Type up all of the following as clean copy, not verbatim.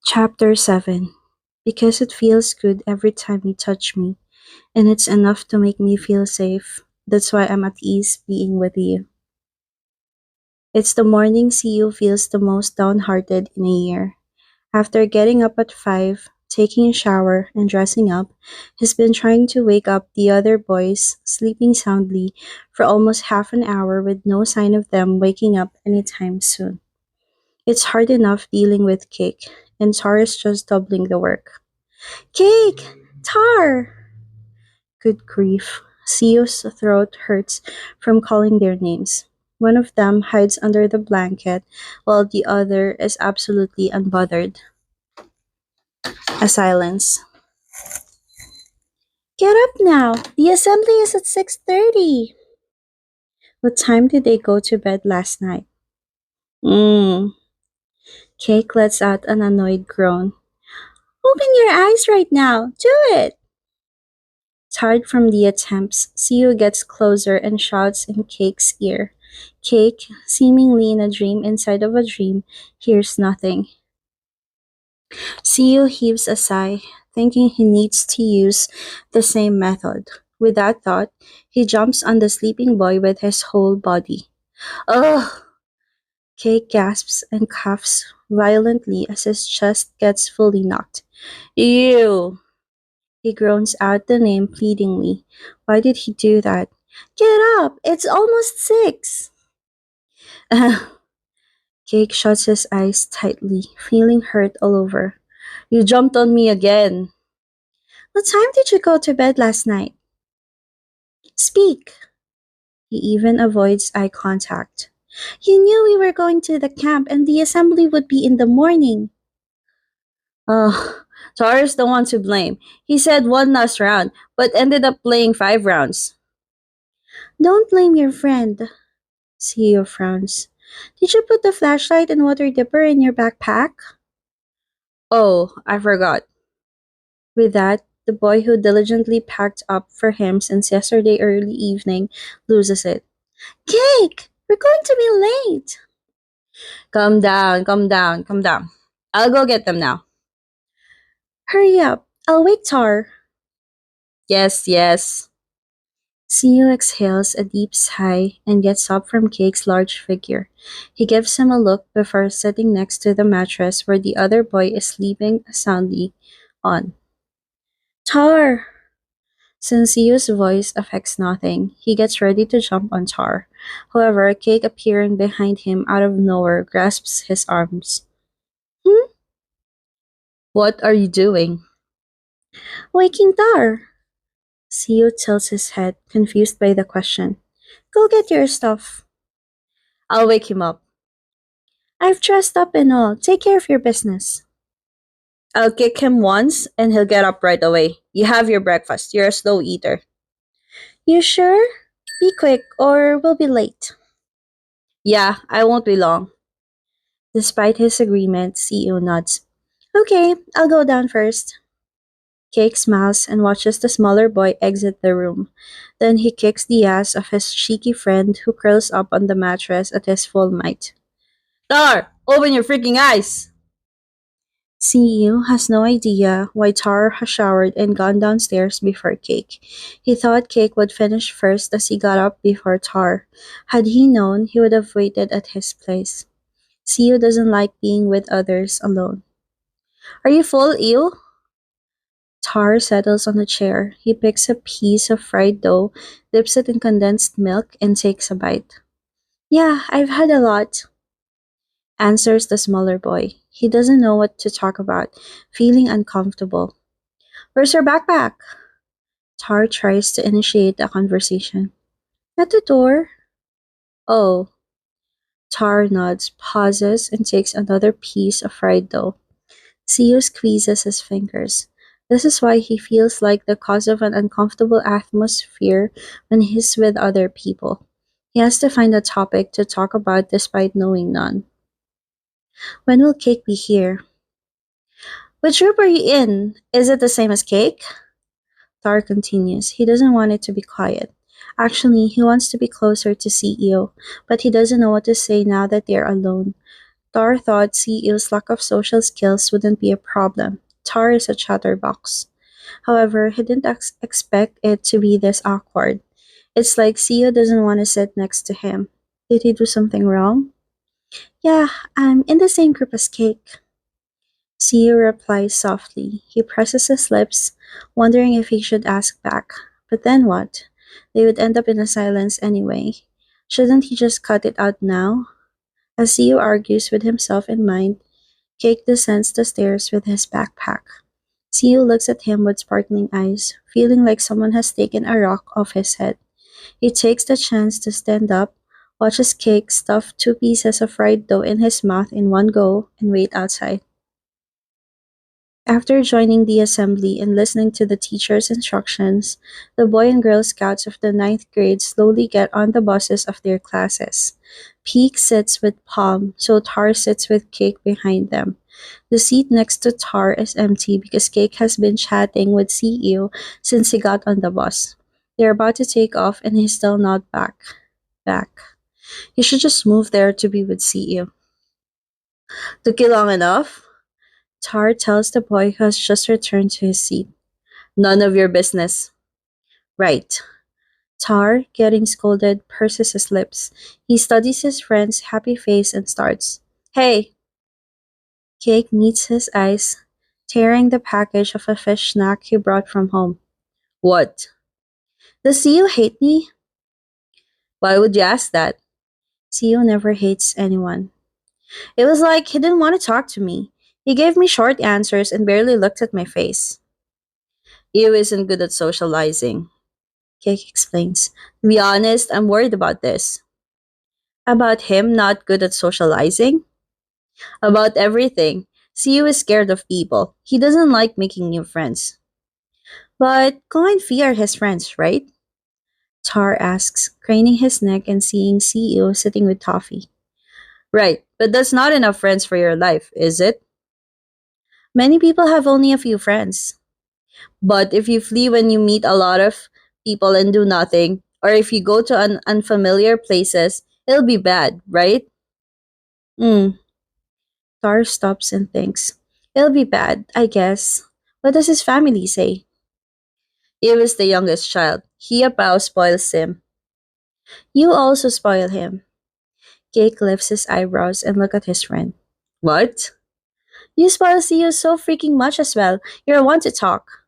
Chapter 7. Because it feels good every time you touch me, and it's enough to make me feel safe. That's why I'm at ease being with you. It's the morning CU feels the most downhearted in a year. After getting up at 5, taking a shower, and dressing up, he's been trying to wake up the other boys, sleeping soundly, for almost half an hour with no sign of them waking up anytime soon. It's hard enough dealing with Cake, and Tar is just doubling the work. Cake! Tar! Good grief. Sio's throat hurts from calling their names. One of them hides under the blanket, while the other is absolutely unbothered. A silence. Get up now! The assembly is at 6:30. What time did they go to bed last night? Mmm. Cake lets out an annoyed groan. Open your eyes right now! Do it! Tired from the attempts, Sio gets closer and shouts in Cake's ear. Cake, seemingly in a dream inside of a dream, hears nothing. Sio heaves a sigh, thinking he needs to use the same method. With that thought, he jumps on the sleeping boy with his whole body. Ugh! Cake gasps and coughs violently as his chest gets fully knocked. Ew! He groans out the name pleadingly. Why did he do that? Get up! It's almost 6! Cake shuts his eyes tightly, feeling hurt all over. You jumped on me again. What time did you go to bed last night? Speak! He even avoids eye contact. You knew we were going to the camp and the assembly would be in the morning. Oh, Tara's the one to blame. He said one last round, but ended up playing 5 rounds. Don't blame your friend. CEO frowns. Did you put the flashlight and water dipper in your backpack? Oh, I forgot. With that, the boy who diligently packed up for him since yesterday early evening loses it. Cake! We're going to be late! Calm down, calm down, calm down. I'll go get them now. Hurry up. I'll wake Tar. Yes, yes. CEO exhales a deep sigh and gets up from Cake's large figure. He gives him a look before sitting next to the mattress where the other boy is sleeping soundly on. Tar! Since CEO's voice affects nothing, he gets ready to jump on Tar. However, Cake appearing behind him out of nowhere grasps his arms. Hmm? What are you doing? Waking Tar! CEO tilts his head, confused by the question. Go get your stuff. I'll wake him up. I've dressed up and all. Take care of your business. I'll kick him once and he'll get up right away. You have your breakfast. You're a slow eater. You sure? Be quick or we'll be late. Yeah, I won't be long. Despite his agreement, CEO nods. Okay, I'll go down first. Cake smiles and watches the smaller boy exit the room. Then he kicks the ass of his cheeky friend who curls up on the mattress at his full might. Tar, open your freaking eyes! CEO has no idea why Tar has showered and gone downstairs before Cake. He thought Cake would finish first as he got up before Tar. Had he known, he would have waited at his place. CEO doesn't like being with others alone. Are you full, Ew? Tar settles on a chair. He picks a piece of fried dough, dips it in condensed milk, and takes a bite. Yeah, I've had a lot, answers the smaller boy. He doesn't know what to talk about, feeling uncomfortable. Where's your backpack? Tar tries to initiate a conversation. At the door. Oh. Tar nods, pauses, and takes another piece of fried dough. Seo squeezes his fingers. This is why he feels like the cause of an uncomfortable atmosphere when he's with other people. He has to find a topic to talk about despite knowing none. When will Cake be here? Which group are you in? Is it the same as Cake? Tar continues. He doesn't want it to be quiet. Actually, he wants to be closer to CEO, but he doesn't know what to say now that they're alone. Tar thought CEO's lack of social skills wouldn't be a problem. Tar is a chatterbox. However, he didn't expect it to be this awkward. It's like CEO doesn't want to sit next to him. Did he do something wrong? Yeah, I'm in the same group as Cake. CEO replies softly. He presses his lips, wondering if he should ask back. But then what? They would end up in a silence anyway. Shouldn't he just cut it out now? As CEO argues with himself in mind, Cake descends the stairs with his backpack. CEO looks at him with sparkling eyes, feeling like someone has taken a rock off his head. He takes the chance to stand up, watches Cake stuff 2 pieces of fried dough in his mouth in one go, and wait outside. After joining the assembly and listening to the teacher's instructions, the Boy and Girl Scouts of the ninth grade slowly get on the buses of their classes. Peak sits with Palm, so Tar sits with Cake behind them. The seat next to Tar is empty because Cake has been chatting with CEO since he got on the bus. They're about to take off and he's still not back. Back. He should just move there to be with CEO. Took you long enough? Tar tells the boy who has just returned to his seat. None of your business. Right. Tar, getting scolded, purses his lips. He studies his friend's happy face and starts. Hey! Cake meets his eyes, tearing the package of a fish snack he brought from home. What? Does CEO hate me? Why would you ask that? CEO never hates anyone. It was like he didn't want to talk to me. He gave me short answers and barely looked at my face. EU isn't good at socializing, Cake explains. To be honest, I'm worried about this. About him not good at socializing? About everything. CEO is scared of people. He doesn't like making new friends. But Ko and Fee are his friends, right? Tar asks, craning his neck and seeing CEO sitting with Toffee. Right, but that's not enough friends for your life, is it? Many people have only a few friends. But if you flee when you meet a lot of people and do nothing, or if you go to unfamiliar places, it'll be bad, right? Hmm. Tar stops and thinks. It'll be bad, I guess. What does his family say? He was the youngest child. He about spoils him. You also spoil him. Cake lifts his eyebrows and look at his friend. What? You spoil CEO so freaking much as well. You're one to talk.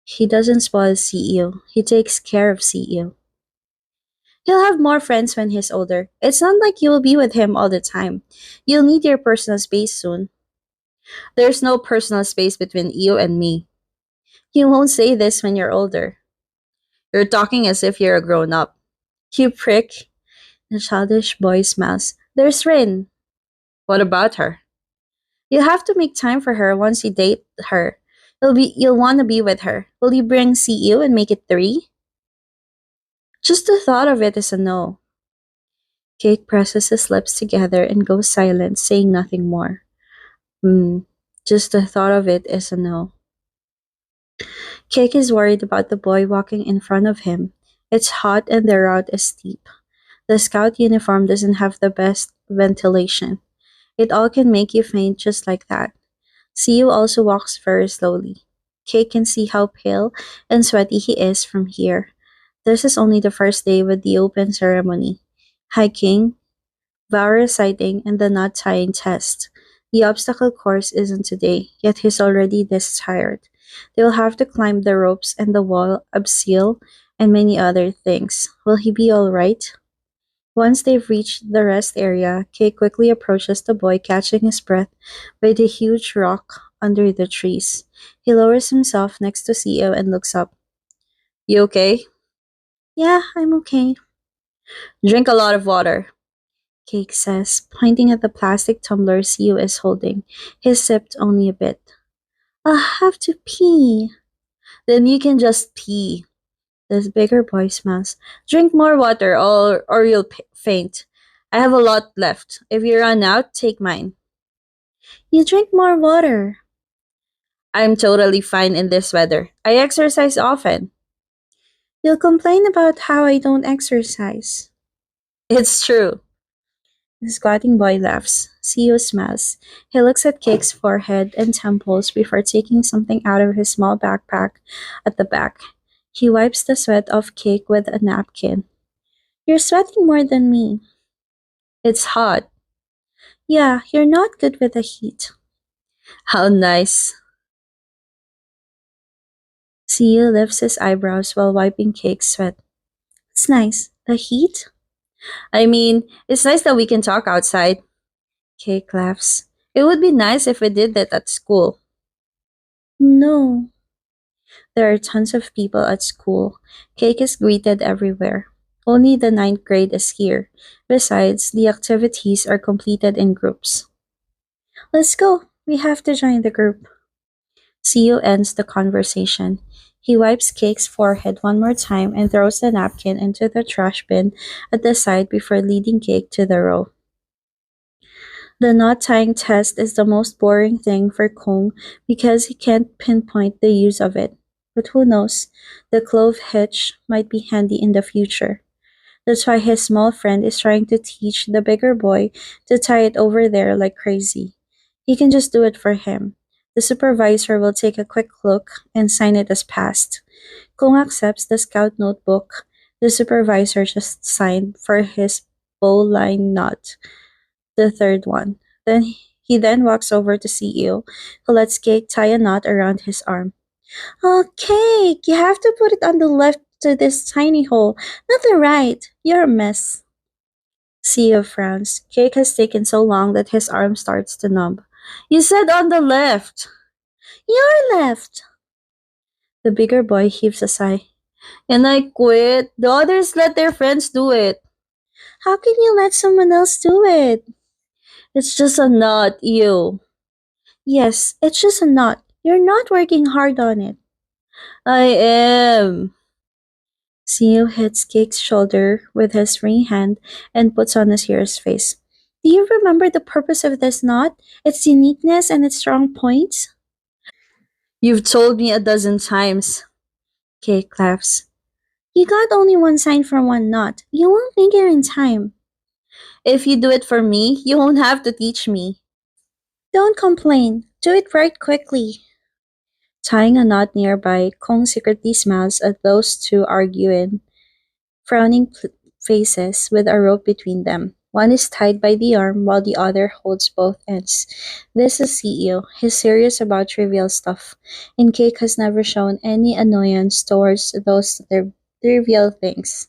He doesn't spoil CEO. He takes care of CEO. He'll have more friends when he's older. It's not like you will be with him all the time. You'll need your personal space soon. There's no personal space between you and me. You won't say this when you're older. You're talking as if you're a grown up. You prick. The childish boy smiles. There's Rin. What about her? You'll have to make time for her once you date her. You'll want to be with her. Will you bring CEO and make it three? Just the thought of it is a no. Cake presses his lips together and goes silent, saying nothing more. Hmm. Just the thought of it is a no. Cake is worried about the boy walking in front of him. It's hot and the route is steep. The scout uniform doesn't have the best ventilation. It all can make you faint just like that. Siu also walks very slowly. Cake can see how pale and sweaty he is from here. This is only the first day with the open ceremony. Hiking, vow reciting, and the knot tying test. The obstacle course isn't today, yet he's already this tired. They will have to climb the ropes and the wall, abseil, and many other things. Will he be alright? Once they've reached the rest area, Kay quickly approaches the boy, catching his breath by the huge rock under the trees. He lowers himself next to CEO and looks up. You okay? Yeah, I'm okay. Drink a lot of water, Cake says, pointing at the plastic tumbler CEO is holding. He sipped only a bit. I have to pee. Then you can just pee. This bigger boy smiles. Drink more water or you'll faint. I have a lot left. If you run out, take mine. You drink more water. I'm totally fine in this weather. I exercise often. You'll complain about how I don't exercise. It's true. The squatting boy laughs. CEO smiles. He looks at Cake's forehead and temples before taking something out of his small backpack at the back. He wipes the sweat off Cake with a napkin. You're sweating more than me. It's hot. Yeah, you're not good with the heat. How nice. CEO lifts his eyebrows while wiping Cake's sweat. It's nice. The heat? I mean, it's nice that we can talk outside. Cake laughs. It would be nice if we did that at school. No. There are tons of people at school. Cake is greeted everywhere. Only the ninth grade is here. Besides, the activities are completed in groups. Let's go. We have to join the group. CEO ends the conversation. He wipes Cake's forehead one more time and throws the napkin into the trash bin at the side before leading Cake to the row. The knot tying test is the most boring thing for Kong because he can't pinpoint the use of it. But who knows? The clove hitch might be handy in the future. That's why his small friend is trying to teach the bigger boy to tie it over there like crazy. He can just do it for him. The supervisor will take a quick look and sign it as passed. Kong accepts the scout notebook the supervisor just signed for his bowline knot, the third one. Then he walks over to CEO, who lets Cake tie a knot around his arm. Oh, Cake, you have to put it on the left to this tiny hole, not the right. You're a mess. CEO frowns. Cake has taken so long that his arm starts to numb. You said on the left. Your left. The bigger boy heaves a sigh. And I quit. The others let their friends do it. How can you let someone else do it? It's just a knot, you. Yes, it's just a knot. You're not working hard on it. I am. Theo hits Cake's shoulder with his free hand and puts on a serious face. Do you remember the purpose of this knot? Its uniqueness and its strong points? You've told me a dozen times. Cake laughs. You got only one sign for one knot. You won't make it in time. If you do it for me, you won't have to teach me. Don't complain. Do it right quickly. Tying a knot nearby, Kong secretly smiles at those two arguing, frowning faces with a rope between them. One is tied by the arm while the other holds both ends. This is CEO. He's serious about trivial stuff, and Cake has never shown any annoyance towards those trivial things.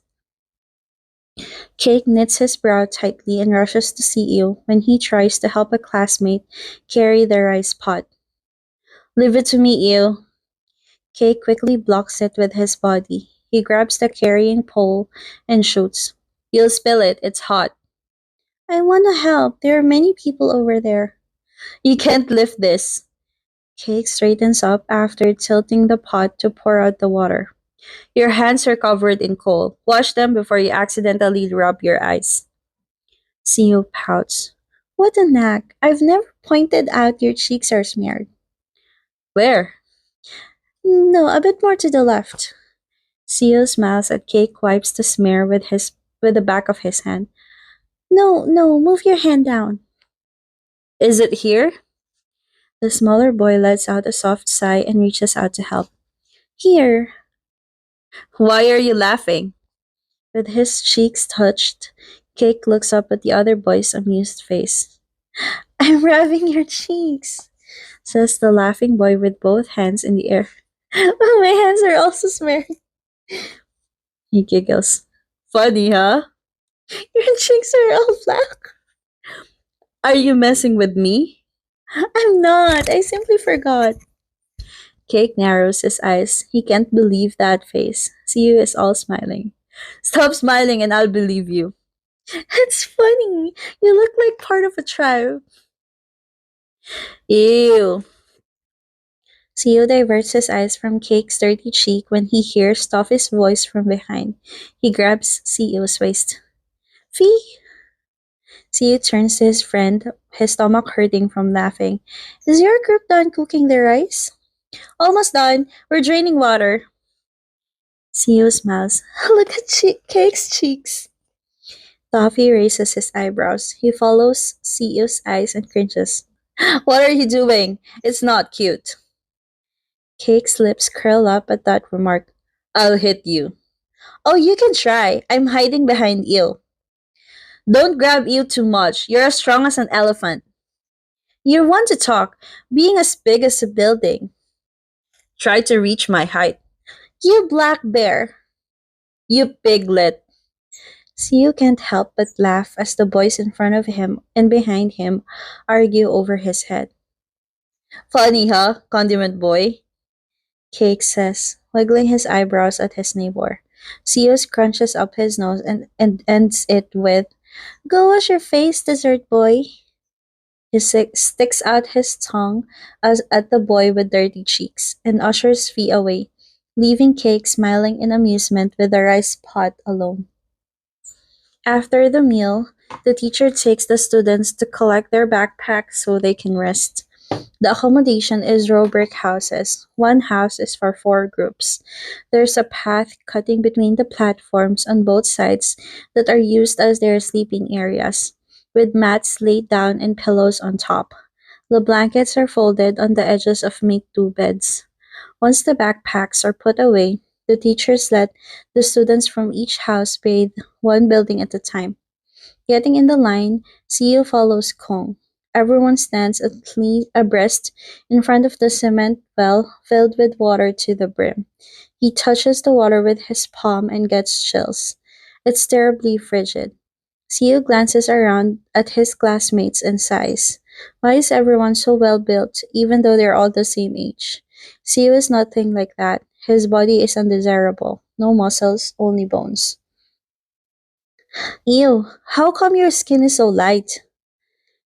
Cake knits his brow tightly and rushes to CEO when he tries to help a classmate carry the rice pot. Leave it to me, you. Cake quickly blocks it with his body. He grabs the carrying pole and shoots. You'll spill it, it's hot. I want to help. There are many people over there. You can't lift this. Cake straightens up after tilting the pot to pour out the water. Your hands are covered in coal. Wash them before you accidentally rub your eyes. CEO pouts. What a knack. I've never pointed out your cheeks are smeared. Where? No, a bit more to the left. CEO smiles at Cake wipes the smear with the back of his hand. No, no, move your hand down. Is it here? The smaller boy lets out a soft sigh and reaches out to help. Here. Why are you laughing? With his cheeks touched, Cake looks up at the other boy's amused face. I'm rubbing your cheeks, says the laughing boy with both hands in the air. My hands are also smeared. He giggles. Funny, huh? Your cheeks are all black. Are you messing with me? I'm not. I simply forgot. Cake narrows his eyes. He can't believe that face. Siu is all smiling. Stop smiling and I'll believe you. It's funny. You look like part of a tribe. Ew. Siu diverts his eyes from Cake's dirty cheek when he hears Toffee's voice from behind. He grabs Siu's waist. Fee? Siu turns to his friend, his stomach hurting from laughing. Is your group done cooking the rice? Almost done. We're draining water. Siu smiles. Look at Cake's cheeks. Toffee raises his eyebrows. He follows CEO's eyes and cringes. What are you doing? It's not cute. Cake's lips curl up at that remark. I'll hit you. Oh, you can try. I'm hiding behind you. Don't grab you too much. You're as strong as an elephant. You're one to talk, being as big as a building. Try to reach my height. You black bear. You piglet. Siu can't help but laugh as the boys in front of him and behind him argue over his head. Funny, huh, condiment boy? Cake says, wiggling his eyebrows at his neighbor. Siu crunches up his nose and ends it with, Go wash your face, dessert boy. He sticks out his tongue at the boy with dirty cheeks and ushers Fee away, leaving Cake smiling in amusement with the rice pot alone. After the meal, the teacher takes the students to collect their backpacks so they can rest. The accommodation is row brick houses. One house is for four groups. There's a path cutting between the platforms on both sides that are used as their sleeping areas, with mats laid down and pillows on top. The blankets are folded on the edges of make do beds. Once the backpacks are put away, the teachers let the students from each house bathe one building at a time. Getting in the line, CEO follows Kong. Everyone stands at least abreast in front of the cement well filled with water to the brim. He touches the water with his palm and gets chills. It's terribly frigid. CEO glances around at his classmates and sighs. Why is everyone so well built, even though they're all the same age? CEO is nothing like that. His body is undesirable. No muscles, only bones. Ew, how come your skin is so light?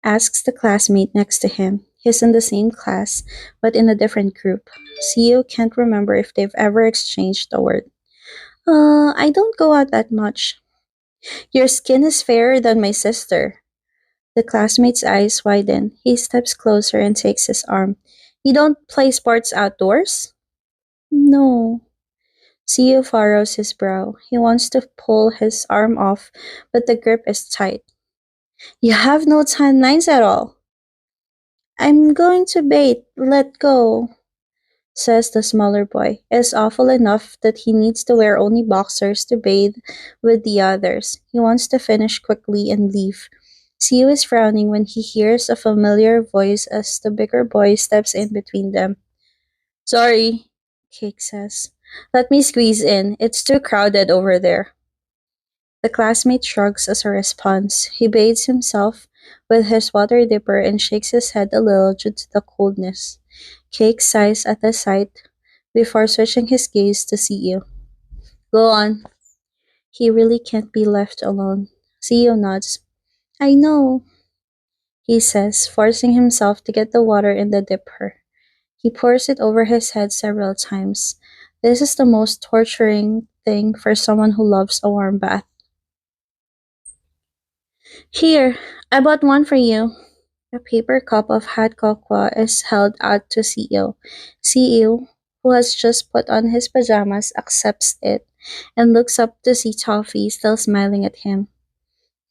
Asks the classmate next to him. He's in the same class, but in a different group. CEO can't remember if they've ever exchanged a word. I don't go out that much. Your skin is fairer than my sister. The classmate's eyes widen. He steps closer and takes his arm. You don't play sports outdoors? No. CEO furrows his brow. He wants to pull his arm off, but the grip is tight. You have no tan lines at all. I'm going to bait. Let go, says the smaller boy. It's awful enough that he needs to wear only boxers to bathe with the others. He wants to finish quickly and leave. Siu is frowning when he hears a familiar voice as the bigger boy steps in between them. Sorry, Cake says. Let me squeeze in. It's too crowded over there. The classmate shrugs as a response. He bathes himself with his water dipper and shakes his head a little due to the coldness. Cake sighs at the sight before switching his gaze to CEO. Go on. He really can't be left alone. CEO nods. I know, he says, forcing himself to get the water in the dipper. He pours it over his head several times. This is the most torturing thing for someone who loves a warm bath. Here, I bought one for you. A paper cup of hot cocoa is held out to CEO. CEO, who has just put on his pajamas, accepts it and looks up to see Toffee still smiling at him.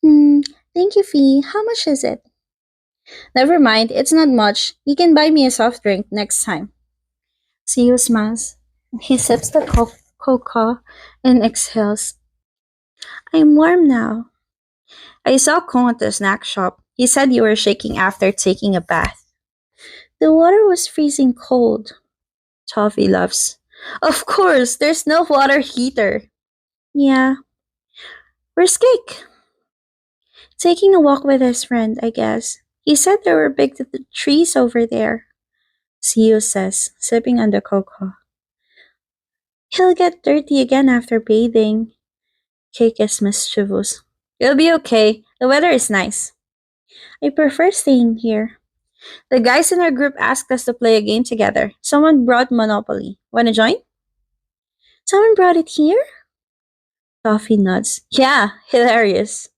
Hmm, thank you, Fee. How much is it? Never mind, it's not much. You can buy me a soft drink next time. CEO smiles. He sips the cocoa and exhales. I'm warm now. I saw Kong at the snack shop. He said you were shaking after taking a bath. The water was freezing cold. Toffee laughs. Of course, there's no water heater. Yeah. Where's Cake? Taking a walk with his friend, I guess. He said there were big trees over there. CEO says, sipping on the cocoa. He'll get dirty again after bathing. Cake is mischievous. You'll be okay. The weather is nice. I prefer staying here. The guys in our group asked us to play a game together. Someone brought Monopoly. Wanna join? Someone brought it here? Toffee nods. Yeah, hilarious.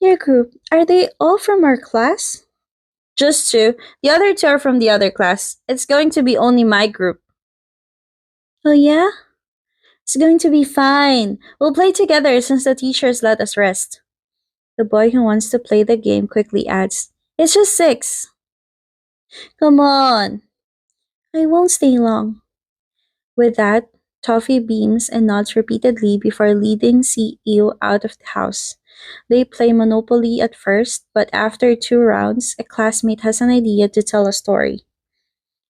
Your group, are they all from our class? Just two. The other two are from the other class. It's going to be only my group. Oh, yeah? It's going to be fine. We'll play together since the teachers let us rest. The boy who wants to play the game quickly adds, "It's just 6." "Come on." "I won't stay long." With that, Toffee beams and nods repeatedly before leading CEO out of the house. They play Monopoly at first, but after 2 rounds, a classmate has an idea to tell a story.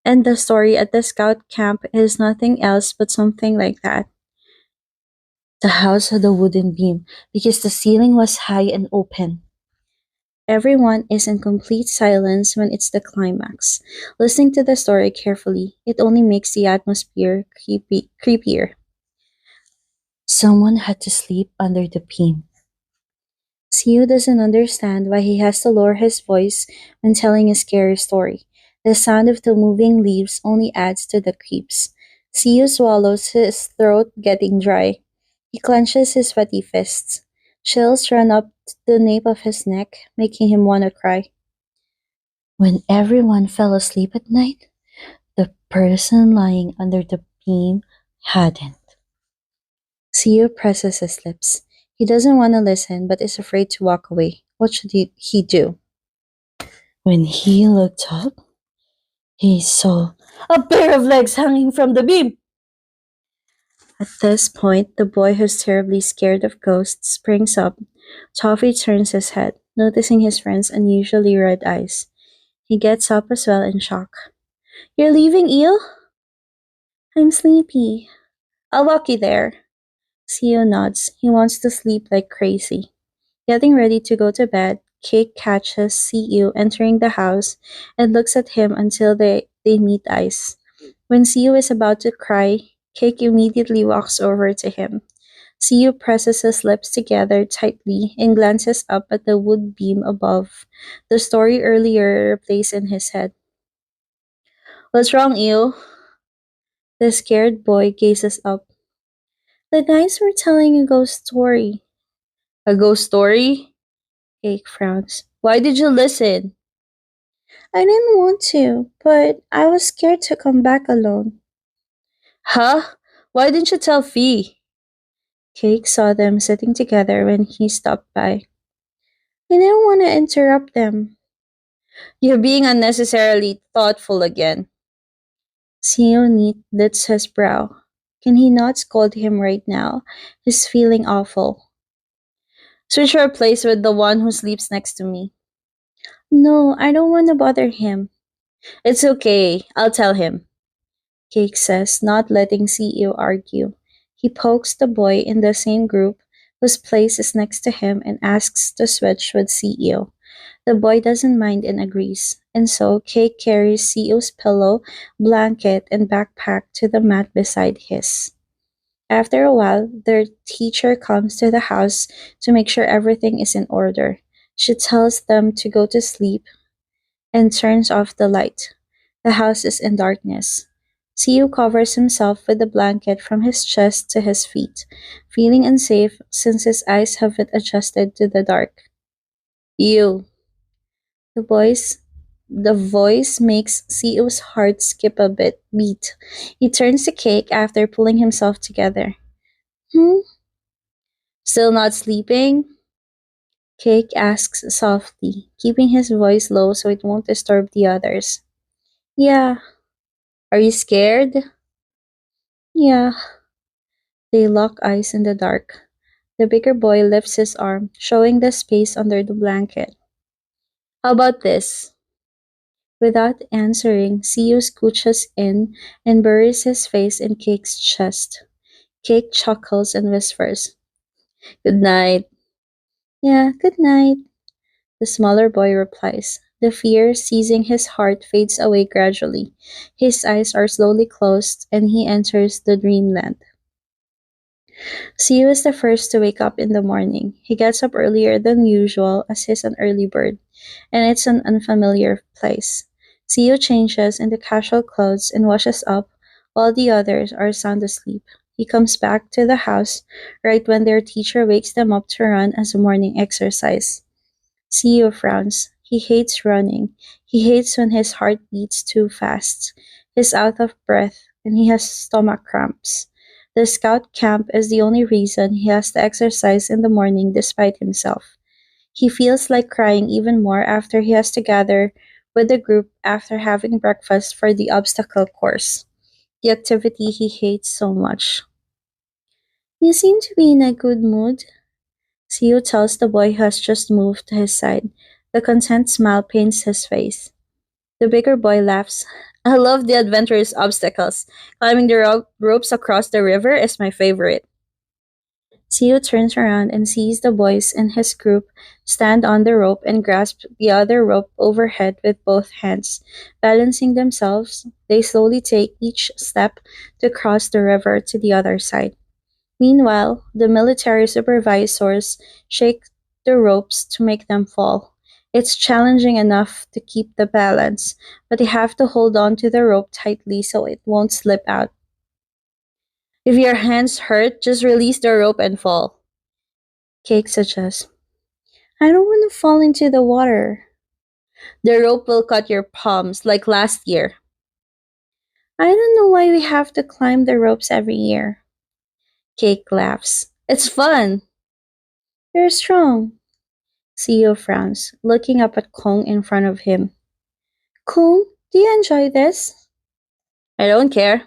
And the story at the scout camp is nothing else but something like that. The house had a wooden beam because the ceiling was high and open. Everyone is in complete silence when it's the climax. Listening to the story carefully, it only makes the atmosphere creepier. Someone had to sleep under the beam. Siu doesn't understand why he has to lower his voice when telling a scary story. The sound of the moving leaves only adds to the creeps. Siu swallows, his throat getting dry. He clenches his sweaty fists. Chills run up the nape of his neck, making him want to cry. When everyone fell asleep at night, the person lying under the beam hadn't. Siu presses his lips. He doesn't want to listen, but is afraid to walk away. What should he do? When he looked up, he saw a pair of legs hanging from the beam. At this point, the boy who's terribly scared of ghosts springs up. Toffee turns his head, noticing his friend's unusually red eyes. He gets up as well in shock. "You're leaving, Eel?" "I'm sleepy." "I'll walk you there." Seo nods. He wants to sleep like crazy. Getting ready to go to bed, Cake catches Seo entering the house and looks at him until they meet eyes. When Seo is about to cry, Cake immediately walks over to him. Seo presses his lips together tightly and glances up at the wood beam above. The story earlier replays in his head. "What's wrong, Eo?" The scared boy gazes up. "The guys were telling a ghost story." "A ghost story?" Cake frowns. "Why did you listen?" "I didn't want to, but I was scared to come back alone." "Huh? Why didn't you tell Fee?" Cake saw them sitting together when he stopped by. "I didn't want to interrupt them." "You're being unnecessarily thoughtful again." Seo knits his brow. Can he not scold him right now? He's feeling awful. "Switch your place with the one who sleeps next to me." "No, I don't want to bother him." "It's okay. I'll tell him." Cake says, not letting CEO argue. He pokes the boy in the same group whose place is next to him and asks to switch with CEO. The boy doesn't mind and agrees, and so Cake carries CEO's pillow, blanket, and backpack to the mat beside his. After a while, their teacher comes to the house to make sure everything is in order. She tells them to go to sleep and turns off the light. The house is in darkness. Siu covers himself with a blanket from his chest to his feet, feeling unsafe since his eyes haven't adjusted to the dark. "You." The voice the voice makes Siu's heart skip a beat. He turns to Cake after pulling himself together. "Hmm? Still not sleeping?" Cake asks softly, keeping his voice low so it won't disturb the others. "Yeah." "Are you scared?" "Yeah." They lock eyes in the dark. The bigger boy lifts his arm, showing the space under the blanket. "How about this?" Without answering, Siu scooches in and buries his face in Cake's chest. Cake chuckles and whispers, "Good night." "Yeah, good night," the smaller boy replies. The fear seizing his heart fades away gradually. His eyes are slowly closed, and he enters the dreamland. Siu is the first to wake up in the morning. He gets up earlier than usual as he's an early bird, and it's an unfamiliar place. Siu changes into casual clothes and washes up while the others are sound asleep. He comes back to the house right when their teacher wakes them up to run as a morning exercise. Siu frowns. He hates running. He hates when his heart beats too fast. He's out of breath and he has stomach cramps. The scout camp is the only reason he has to exercise in the morning despite himself. He feels like crying even more after he has to gather with the group after having breakfast for the obstacle course, the activity he hates so much. You seem to be in a good mood, Seo tells the boy who has just moved to his side. The content smile paints his face. The bigger boy laughs. I love the adventurous obstacles. Climbing the ropes across the river is my favorite. Seo turns around and sees the boys in his group stand on the rope and grasp the other rope overhead with both hands. Balancing themselves, they slowly take each step to cross the river to the other side. Meanwhile, the military supervisors shake the ropes to make them fall. It's challenging enough to keep the balance, but they have to hold on to the rope tightly so it won't slip out. If your hands hurt, just release the rope and fall, Cake suggests. I don't want to fall into the water. The rope will cut your palms like last year. I don't know why we have to climb the ropes every year. Cake laughs. It's fun. You're strong. CEO frowns, looking up at Kong in front of him. Kong, do you enjoy this? I don't care.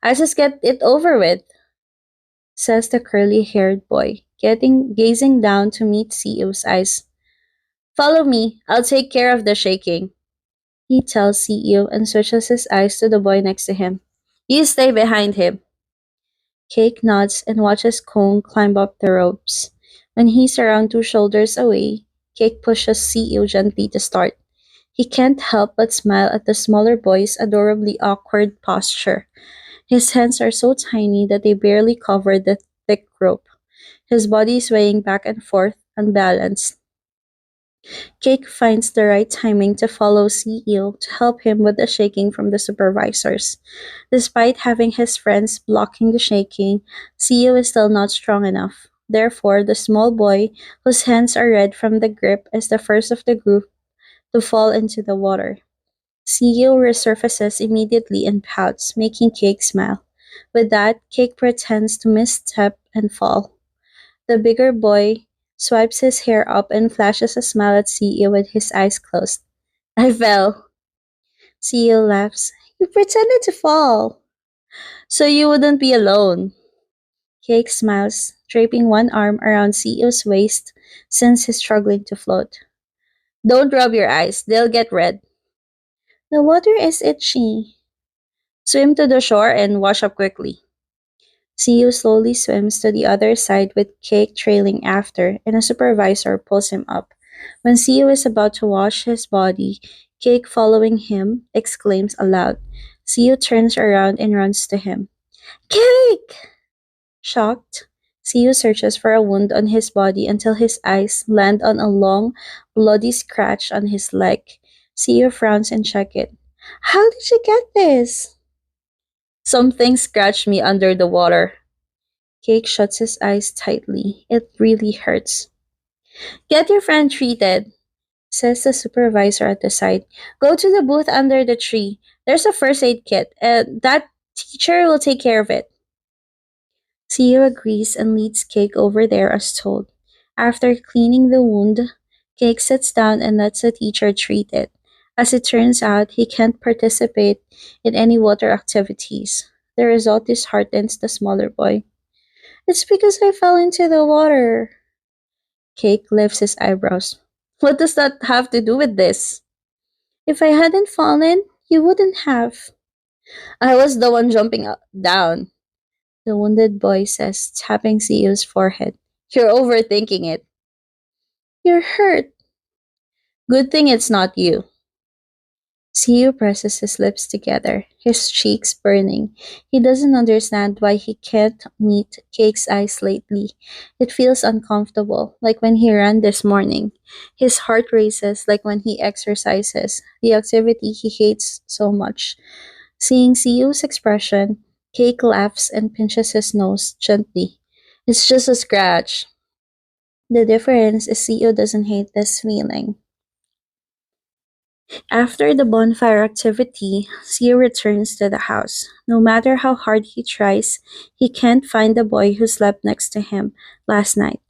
I just get it over with, says the curly haired boy, gazing down to meet CEO's eyes. Follow me, I'll take care of the shaking, he tells CEO and switches his eyes to the boy next to him. You stay behind him. Cake nods and watches Kong climb up the ropes. When he's around 2 shoulders away, Cake pushes CEO gently to start. He can't help but smile at the smaller boy's adorably awkward posture. His hands are so tiny that they barely cover the thick rope. His body swaying back and forth, unbalanced. Cake finds the right timing to follow CEO to help him with the shaking from the supervisors. Despite having his friends blocking the shaking, CEO is still not strong enough. Therefore, the small boy, whose hands are red from the grip, is the first of the group to fall into the water. CEO resurfaces immediately and pouts, making Cake smile. With that, Cake pretends to misstep and fall. The bigger boy swipes his hair up and flashes a smile at CEO with his eyes closed. I fell. CEO laughs. You pretended to fall, so you wouldn't be alone. Cake smiles, draping one arm around CEO's waist since he's struggling to float. Don't rub your eyes, they'll get red. The water is itchy. Swim to the shore and wash up quickly. CEO slowly swims to the other side with Cake trailing after, and a supervisor pulls him up. When CEO is about to wash his body, Cake following him exclaims aloud. CEO turns around and runs to him. Cake! Shocked, CEO searches for a wound on his body until his eyes land on a long, bloody scratch on his leg. CEO frowns and checks it. How did you get this? Something scratched me under the water. Cake shuts his eyes tightly. It really hurts. Get your friend treated, says the supervisor at the side. Go to the booth under the tree. There's a first aid kit, and that teacher will take care of it. CEO agrees and leads Cake over there as told. After cleaning the wound, Cake sits down and lets the teacher treat it. As it turns out, he can't participate in any water activities. The result disheartens the smaller boy. It's because I fell into the water. Cake lifts his eyebrows. What does that have to do with this? If I hadn't fallen, you wouldn't have. I was the one jumping down, the wounded boy says, tapping CEO's forehead. You're overthinking it. You're hurt. Good thing it's not you. CEO presses his lips together, his cheeks burning. He doesn't understand why he can't meet Cake's eyes lately. It feels uncomfortable, like when he ran this morning. His heart races like when he exercises, the activity he hates so much. Seeing CEO's expression, Cake laughs and pinches his nose gently. It's just a scratch. The difference is CEO doesn't hate this feeling. After the bonfire activity, Seo returns to the house. No matter how hard he tries, he can't find the boy who slept next to him last night.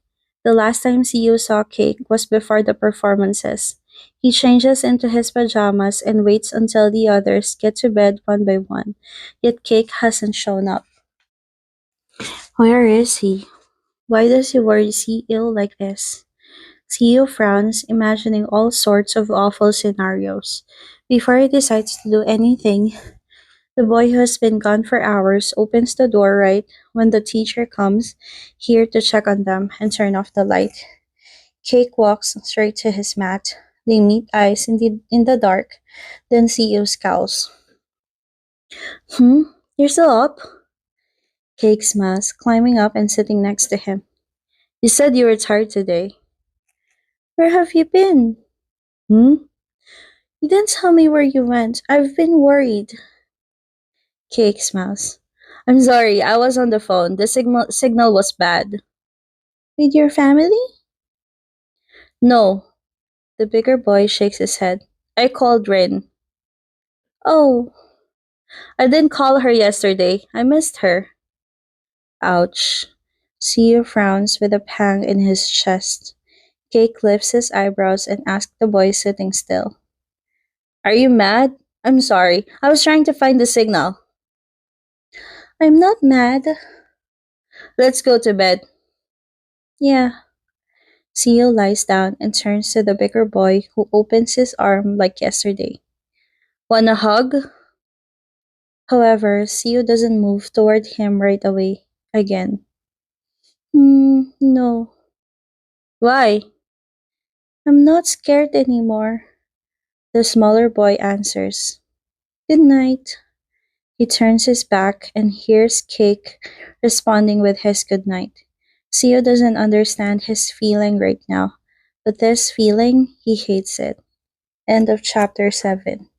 The last time Siu saw Cake was before the performances. He changes into his pajamas and waits until the others get to bed one by one, yet Cake hasn't shown up. Where is he? Why does he worry see ill like this? Siu frowns, imagining all sorts of awful scenarios. Before he decides to do anything, the boy who has been gone for hours opens the door right when the teacher comes here to check on them and turn off the light. Cake walks straight to his mat. They meet eyes in the dark, then Siu scowls. Hmm? You're still up? Cake smiles, climbing up and sitting next to him. You said you were tired today. Where have you been? Hmm? You didn't tell me where you went. I've been worried. Cake smiles. I'm sorry, I was on the phone. The signal was bad. With your family? No. The bigger boy shakes his head. I called Rin. Oh, I didn't call her yesterday. I missed her. Ouch. Seo frowns with a pang in his chest. Cake lifts his eyebrows and asks the boy sitting still. Are you mad? I'm sorry. I was trying to find the signal. I'm not mad. Let's go to bed. Yeah. Seo lies down and turns to the bigger boy who opens his arm like yesterday. Wanna hug? However, Seo doesn't move toward him right away. Again. No. Why? I'm not scared anymore. The smaller boy answers. Good night. He turns his back and hears Cake responding with his good night. Seo doesn't understand his feeling right now, but this feeling, he hates it. End of chapter 7.